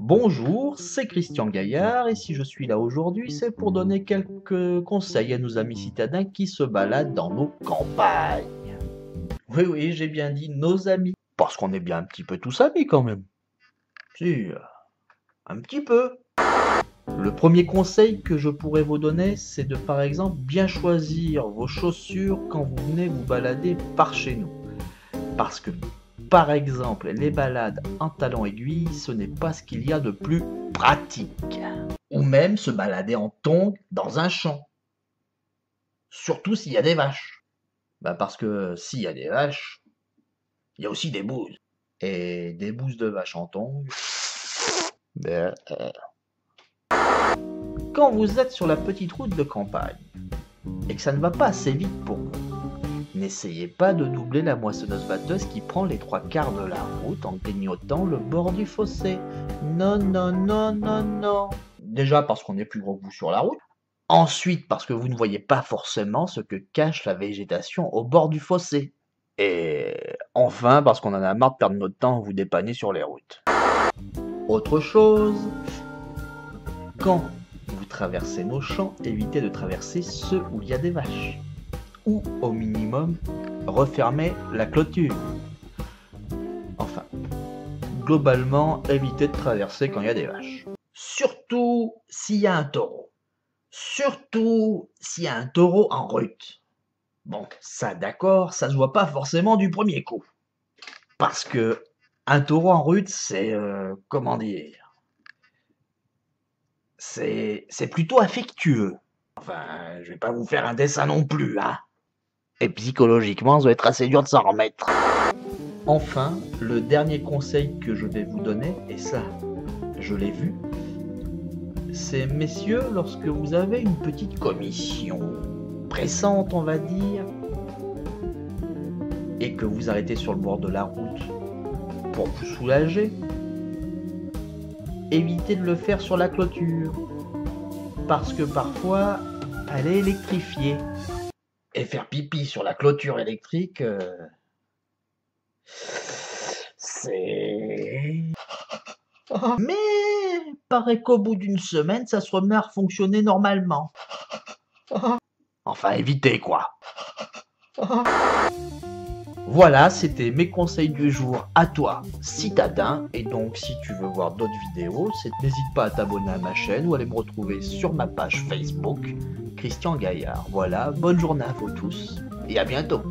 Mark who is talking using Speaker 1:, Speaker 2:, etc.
Speaker 1: Bonjour, c'est Christian Gaillard et si je suis là aujourd'hui, c'est pour donner quelques conseils à nos amis citadins qui se baladent dans nos campagnes. Oui, j'ai bien dit nos amis, parce qu'on est bien un petit peu tous amis quand même. Si, un petit peu. Le premier conseil que je pourrais vous donner, c'est de par exemple bien choisir vos chaussures quand vous venez vous balader par chez nous. Parce que par exemple, les balades en talons aiguilles, ce n'est pas ce qu'il y a de plus pratique. Ou même se balader en tongs dans un champ. Surtout s'il y a des vaches. Parce que s'il y a des vaches, il y a aussi des bouses. Et des bouses de vaches en tongs. Quand vous êtes sur la petite route de campagne et que ça ne va pas assez vite pour vous, n'essayez pas de doubler la moissonneuse-batteuse qui prend les 3/4 de la route en clignotant le bord du fossé. Non, non, non, non, non. Déjà parce qu'on est plus gros que vous sur la route. Ensuite parce que vous ne voyez pas forcément ce que cache la végétation au bord du fossé. Et enfin parce qu'on en a marre de perdre notre temps à vous dépanner sur les routes. Autre chose, quand vous traversez nos champs, évitez de traverser ceux où il y a des vaches. Ou au minimum, refermer la clôture. Enfin, globalement, évitez de traverser quand il y a des vaches. Surtout s'il y a un taureau. Surtout s'il y a un taureau en rut. Bon, ça d'accord, ça se voit pas forcément du premier coup. Parce que un taureau en rut, c'est... comment dire... C'est plutôt affectueux. Enfin, je vais pas vous faire un dessin non plus, hein. Et psychologiquement, ça doit être assez dur de s'en remettre. Enfin, le dernier conseil que je vais vous donner, et ça, je l'ai vu, c'est messieurs, lorsque vous avez une petite commission pressante, on va dire, et que vous arrêtez sur le bord de la route pour vous soulager, évitez de le faire sur la clôture, parce que parfois, elle est électrifiée. Et faire pipi sur la clôture électrique, c'est... Mais paraît qu'au bout d'une semaine, ça se remet à fonctionner normalement. Enfin, évitez quoi. Voilà, c'était mes conseils du jour à toi, citadin. Et donc, si tu veux voir d'autres vidéos, n'hésite pas à t'abonner à ma chaîne ou à aller me retrouver sur ma page Facebook, Christian Gaillard. Voilà, bonne journée à vous tous et à bientôt.